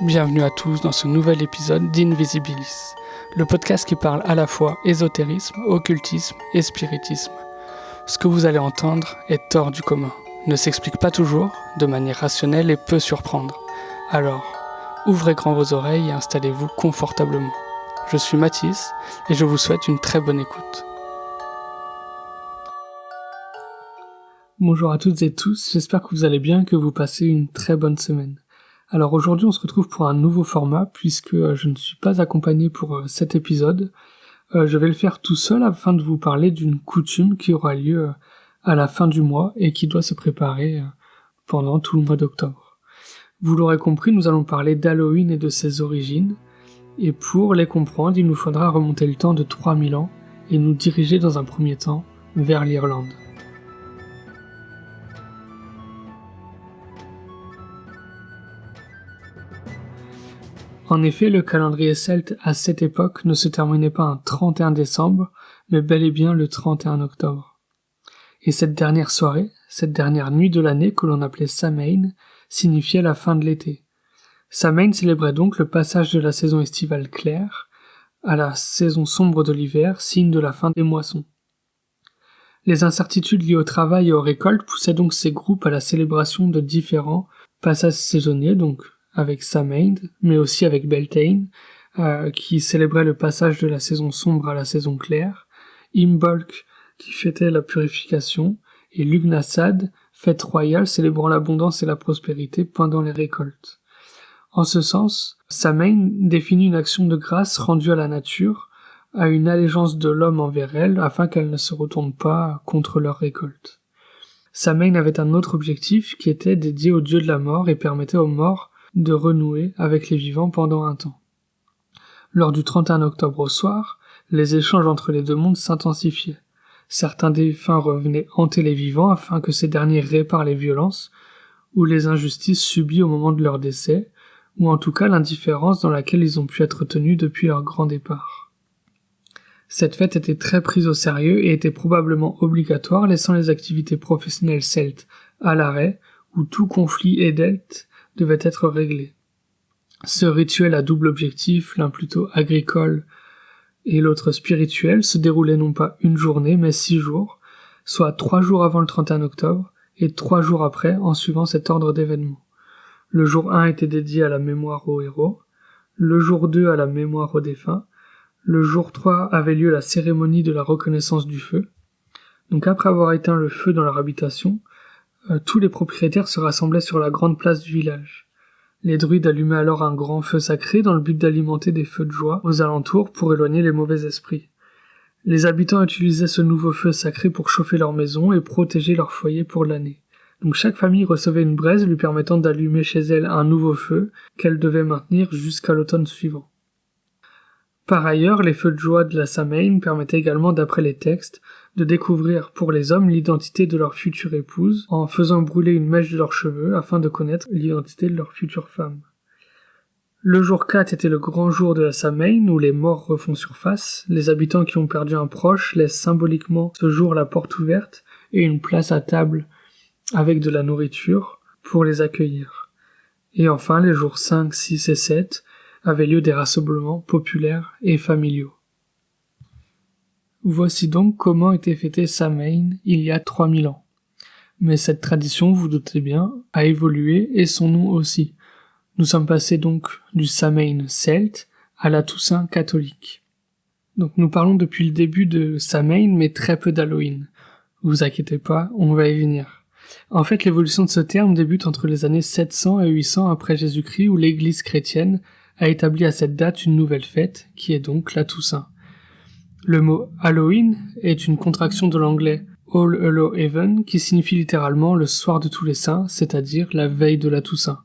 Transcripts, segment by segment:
bienvenue à tous dans ce nouvel épisode d'Invisibilis, le podcast qui parle à la fois ésotérisme, occultisme et spiritisme. Ce que vous allez entendre est hors du commun, ne s'explique pas toujours, de manière rationnelle et peut surprendre. Alors, ouvrez grand vos oreilles et installez-vous confortablement. Je suis Mathis et je vous souhaite une très bonne écoute. Bonjour à toutes et tous, j'espère que vous allez bien et que vous passez une très bonne semaine. Alors aujourd'hui on se retrouve pour un nouveau format puisque je ne suis pas accompagné pour cet épisode. Je vais le faire tout seul afin de vous parler d'une coutume qui aura lieu à la fin du mois et qui doit se préparer pendant tout le mois d'octobre. Vous l'aurez compris, nous allons parler d'Halloween et de ses origines. Et pour les comprendre, il nous faudra remonter le temps de 3000 ans et nous diriger dans un premier temps vers l'Irlande. En effet, le calendrier celte à cette époque ne se terminait pas un 31 décembre, mais bel et bien le 31 octobre. Et cette dernière soirée, cette dernière nuit de l'année que l'on appelait Samhain, signifiait la fin de l'été. Samhain célébrait donc le passage de la saison estivale claire à la saison sombre de l'hiver, signe de la fin des moissons. Les incertitudes liées au travail et aux récoltes poussaient donc ces groupes à la célébration de différents passages saisonniers, donc avec Samhain, mais aussi avec Beltane, qui célébrait le passage de la saison sombre à la saison claire, Imbolc, qui fêtait la purification, et Lughnasadh, fête royale célébrant l'abondance et la prospérité pendant les récoltes. En ce sens, Samhain définit une action de grâce rendue à la nature, à une allégeance de l'homme envers elle, afin qu'elle ne se retourne pas contre leur récolte. Samhain avait un autre objectif qui était dédié au dieu de la mort et permettait aux morts de renouer avec les vivants pendant un temps. Lors du 31 octobre au soir, les échanges entre les deux mondes s'intensifiaient. Certains défunts revenaient hanter les vivants afin que ces derniers réparent les violences ou les injustices subies au moment de leur décès, ou en tout cas l'indifférence dans laquelle ils ont pu être tenus depuis leur grand départ. Cette fête était très prise au sérieux et était probablement obligatoire, laissant les activités professionnelles celtes à l'arrêt, où tout conflit édelte devait être réglé. Ce rituel à double objectif, l'un plutôt agricole et l'autre spirituel, se déroulait non pas une journée, mais 6 jours, soit 3 jours avant le 31 octobre et 3 jours après en suivant cet ordre d'événements. Le jour 1 était dédié à la mémoire aux héros, le jour 2 à la mémoire aux défunts, le jour 3 avait lieu la cérémonie de la reconnaissance du feu. Donc après avoir éteint le feu dans leur habitation, tous les propriétaires se rassemblaient sur la grande place du village. Les druides allumaient alors un grand feu sacré dans le but d'alimenter des feux de joie aux alentours pour éloigner les mauvais esprits. Les habitants utilisaient ce nouveau feu sacré pour chauffer leur maison et protéger leur foyer pour l'année. Donc chaque famille recevait une braise lui permettant d'allumer chez elle un nouveau feu qu'elle devait maintenir jusqu'à l'automne suivant. Par ailleurs, les feux de joie de la Samhain permettaient également, d'après les textes, de découvrir pour les hommes l'identité de leur future épouse en faisant brûler une mèche de leurs cheveux afin de connaître l'identité de leur future femme. Le jour 4 était le grand jour de la Samhain où les morts refont surface. Les habitants qui ont perdu un proche laissent symboliquement ce jour la porte ouverte et une place à table avec de la nourriture pour les accueillir. Et enfin, les jours 5, 6 et 7 avaient lieu des rassemblements populaires et familiaux. Voici donc comment était fêté Samhain il y a 3000 ans. Mais cette tradition, vous doutez bien, a évolué et son nom aussi. Nous sommes passés donc du Samhain celte à la Toussaint catholique. Donc nous parlons depuis le début de Samhain mais très peu d'Halloween. Vous inquiétez pas, on va y venir. En fait, l'évolution de ce terme débute entre les années 700 et 800 après Jésus-Christ où l'Église chrétienne a établi à cette date une nouvelle fête, qui est donc la Toussaint. Le mot Halloween est une contraction de l'anglais All Hallow Even, qui signifie littéralement le soir de tous les saints, c'est-à-dire la veille de la Toussaint.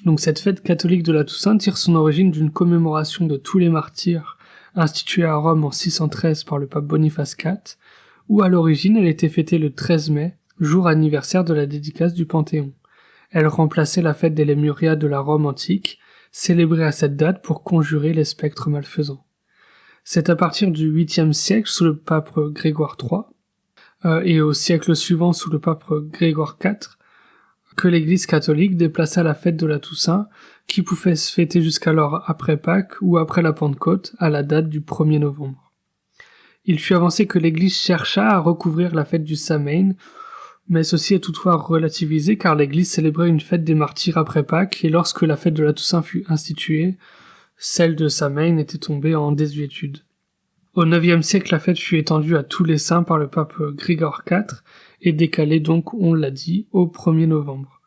Donc cette fête catholique de la Toussaint tire son origine d'une commémoration de tous les martyrs instituée à Rome en 613 par le pape Boniface IV, où à l'origine elle était fêtée le 13 mai, jour anniversaire de la dédicace du Panthéon. Elle remplaçait la fête des Lémurias de la Rome antique, célébrée à cette date pour conjurer les spectres malfaisants. C'est à partir du 8e siècle sous le pape Grégoire III et au siècle suivant sous le pape Grégoire IV que l'Église catholique déplaça la fête de la Toussaint qui pouvait se fêter jusqu'alors après Pâques ou après la Pentecôte, à la date du 1er novembre. Il fut avancé que l'Église chercha à recouvrir la fête du Samhain, mais ceci est toutefois relativisé car l'Église célébrait une fête des martyrs après Pâques, et lorsque la fête de la Toussaint fut instituée, celle de Samhain était tombée en désuétude. Au IXe siècle, la fête fut étendue à tous les saints par le pape Grigore IV, et décalée donc, on l'a dit, au 1er novembre.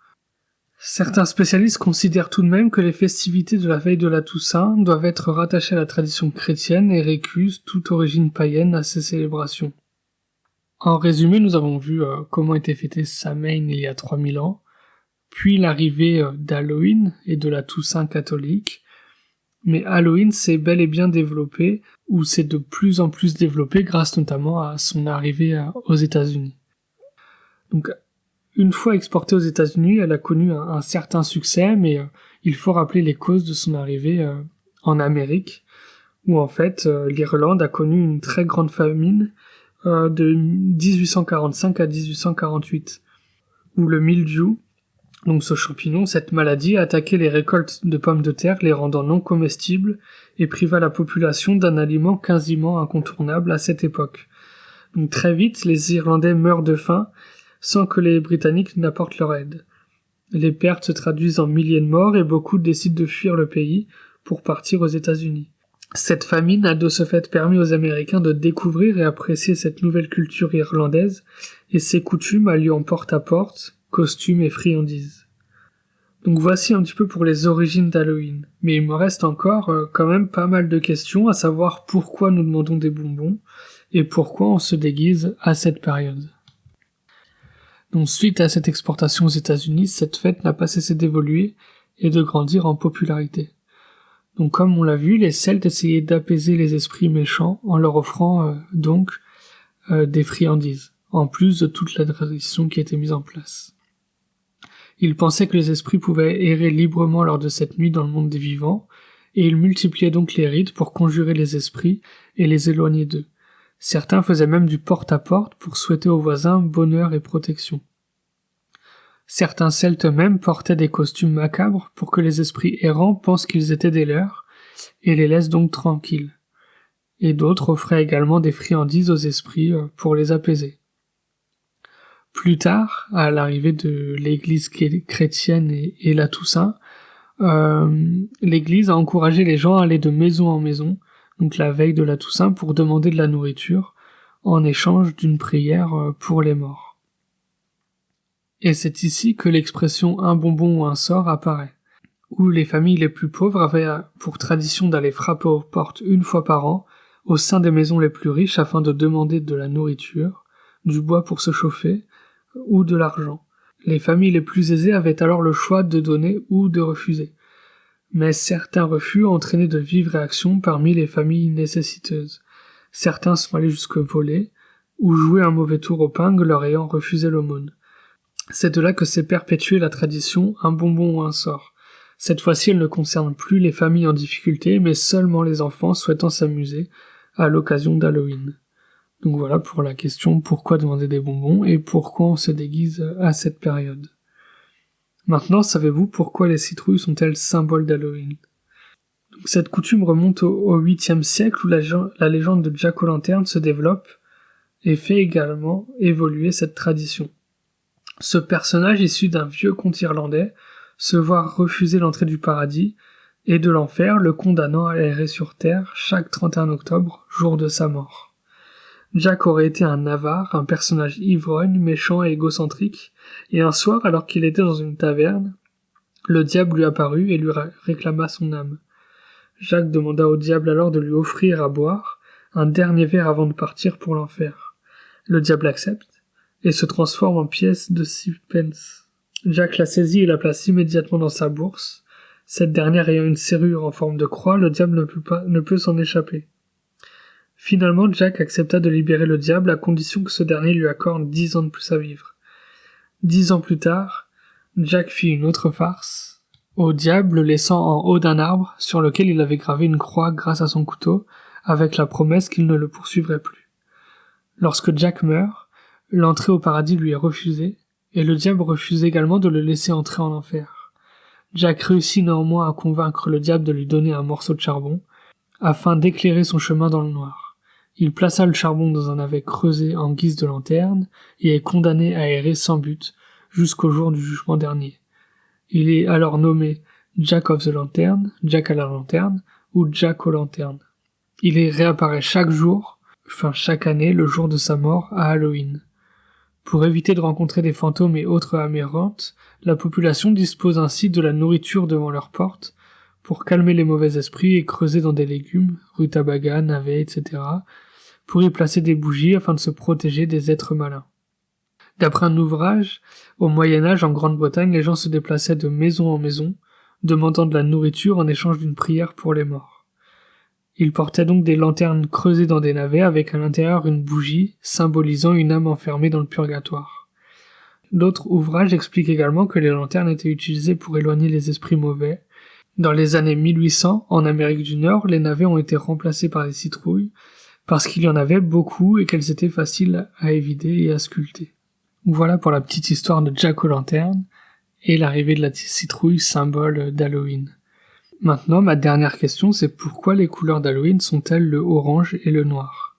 Certains spécialistes considèrent tout de même que les festivités de la veille de la Toussaint doivent être rattachées à la tradition chrétienne et récusent toute origine païenne à ces célébrations. En résumé, nous avons vu comment était fêté Samhain il y a 3000 ans, puis l'arrivée d'Halloween et de la Toussaint catholique, mais Halloween s'est bel et bien développé, ou s'est de plus en plus développé grâce notamment à son arrivée aux États-Unis. Donc, une fois exportée aux États-Unis, elle a connu un certain succès, mais il faut rappeler les causes de son arrivée en Amérique, où en fait l'Irlande a connu une très grande famine de 1845 à 1848, où le mildiou, donc ce champignon, cette maladie, a attaqué les récoltes de pommes de terre, les rendant non comestibles, et priva la population d'un aliment quasiment incontournable à cette époque. Donc très vite, les Irlandais meurent de faim, sans que les Britanniques n'apportent leur aide. Les pertes se traduisent en milliers de morts et beaucoup décident de fuir le pays pour partir aux États-Unis. Cette famine a de ce fait permis aux Américains de découvrir et apprécier cette nouvelle culture irlandaise et ses coutumes alliant porte-à-porte, costumes et friandises. Donc voici un petit peu pour les origines d'Halloween. Mais il me reste encore quand même pas mal de questions, à savoir pourquoi nous demandons des bonbons et pourquoi on se déguise à cette période. Donc suite à cette exportation aux États-Unis, cette fête n'a pas cessé d'évoluer et de grandir en popularité. Donc comme on l'a vu, les Celtes essayaient d'apaiser les esprits méchants en leur offrant des friandises, en plus de toute la tradition qui était mise en place. Ils pensaient que les esprits pouvaient errer librement lors de cette nuit dans le monde des vivants, et ils multipliaient donc les rites pour conjurer les esprits et les éloigner d'eux. Certains faisaient même du porte-à-porte pour souhaiter aux voisins bonheur et protection. Certains Celtes même portaient des costumes macabres pour que les esprits errants pensent qu'ils étaient des leurs, et les laissent donc tranquilles. Et d'autres offraient également des friandises aux esprits pour les apaiser. Plus tard, à l'arrivée de l'Église chrétienne et la Toussaint, l'Église a encouragé les gens à aller de maison en maison, donc la veille de la Toussaint, pour demander de la nourriture, en échange d'une prière pour les morts. Et c'est ici que l'expression « un bonbon ou un sort » apparaît, où les familles les plus pauvres avaient pour tradition d'aller frapper aux portes une fois par an, au sein des maisons les plus riches, afin de demander de la nourriture, du bois pour se chauffer, ou de l'argent. Les familles les plus aisées avaient alors le choix de donner ou de refuser. Mais certains refus entraînaient de vives réactions parmi les familles nécessiteuses. Certains sont allés jusque voler, ou jouer un mauvais tour au pingue leur ayant refusé l'aumône. C'est de là que s'est perpétuée la tradition « un bonbon ou un sort ». Cette fois-ci, elle ne concerne plus les familles en difficulté, mais seulement les enfants souhaitant s'amuser à l'occasion d'Halloween. Donc voilà pour la question « Pourquoi demander des bonbons ?» et « Pourquoi on se déguise à cette période ?» Maintenant, savez-vous pourquoi les citrouilles sont-elles symboles d'Halloween ? Donc, cette coutume remonte au 8e siècle où la légende de Jack O'Lantern se développe et fait également évoluer cette tradition. Ce personnage issu d'un vieux conte irlandais se voit refuser l'entrée du paradis et de l'enfer, le condamnant à errer sur terre chaque 31 octobre, jour de sa mort. Jack aurait été un avare, un personnage ivrogne, méchant et égocentrique, et un soir, alors qu'il était dans une taverne, le diable lui apparut et lui réclama son âme. Jack demanda au diable alors de lui offrir à boire un dernier verre avant de partir pour l'enfer. Le diable accepte et se transforme en pièce de 6 pence. Jack la saisit et la place immédiatement dans sa bourse. Cette dernière ayant une serrure en forme de croix, le diable ne peut s'en échapper. Finalement, Jack accepta de libérer le diable à condition que ce dernier lui accorde 10 ans de plus à vivre. 10 ans plus tard, Jack fit une autre farce, au diable le laissant en haut d'un arbre sur lequel il avait gravé une croix grâce à son couteau, avec la promesse qu'il ne le poursuivrait plus. Lorsque Jack meurt, l'entrée au paradis lui est refusée, et le diable refuse également de le laisser entrer en enfer. Jack réussit néanmoins à convaincre le diable de lui donner un morceau de charbon, afin d'éclairer son chemin dans le noir. Il plaça le charbon dans un navet creusé en guise de lanterne, et est condamné à errer sans but, jusqu'au jour du jugement dernier. Il est alors nommé Jack of the Lantern, Jack à la lanterne, ou Jack aux lanternes. Il réapparaît chaque année, le jour de sa mort, à Halloween. Pour éviter de rencontrer des fantômes et autres amérantes, la population dispose ainsi de la nourriture devant leurs portes, pour calmer les mauvais esprits et creuser dans des légumes, rutabaga, navets, etc., pour y placer des bougies afin de se protéger des êtres malins. D'après un ouvrage, au Moyen-Âge en Grande-Bretagne, les gens se déplaçaient de maison en maison, demandant de la nourriture en échange d'une prière pour les morts. Ils portaient donc des lanternes creusées dans des navets avec à l'intérieur une bougie symbolisant une âme enfermée dans le purgatoire. D'autres ouvrages expliquent également que les lanternes étaient utilisées pour éloigner les esprits mauvais. Dans les années 1800, en Amérique du Nord, les navets ont été remplacés par des citrouilles parce qu'il y en avait beaucoup et qu'elles étaient faciles à évider et à sculpter. Voilà pour la petite histoire de Jack aux lanternes et l'arrivée de la citrouille, symbole d'Halloween. Maintenant, ma dernière question, c'est pourquoi les couleurs d'Halloween sont-elles le orange et le noir?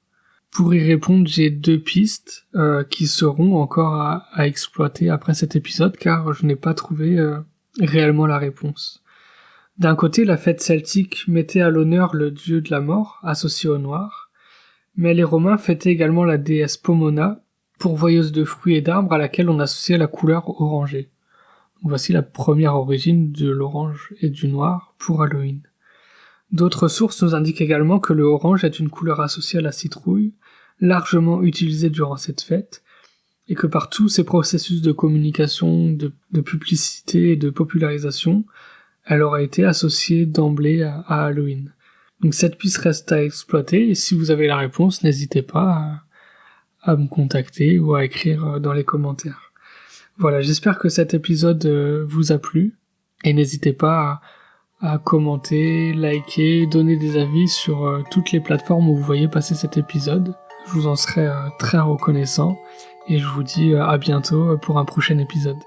Pour y répondre, j'ai 2 pistes qui seront encore à exploiter après cet épisode, car je n'ai pas trouvé réellement la réponse. D'un côté, la fête celtique mettait à l'honneur le dieu de la mort, associé au noir, mais les Romains fêtaient également la déesse Pomona, pourvoyeuse de fruits et d'arbres à laquelle on associait la couleur orangée. Voici la première origine de l'orange et du noir pour Halloween. D'autres sources nous indiquent également que le orange est une couleur associée à la citrouille, largement utilisée durant cette fête, et que par tous ces processus de communication, de publicité et de popularisation, elle aurait été associée d'emblée à Halloween. Donc cette piste reste à exploiter, et si vous avez la réponse, n'hésitez pas à me contacter ou à écrire dans les commentaires. Voilà, j'espère que cet épisode vous a plu, et n'hésitez pas à commenter, liker, donner des avis sur toutes les plateformes où vous voyez passer cet épisode. Je vous en serai très reconnaissant, et je vous dis à bientôt pour un prochain épisode.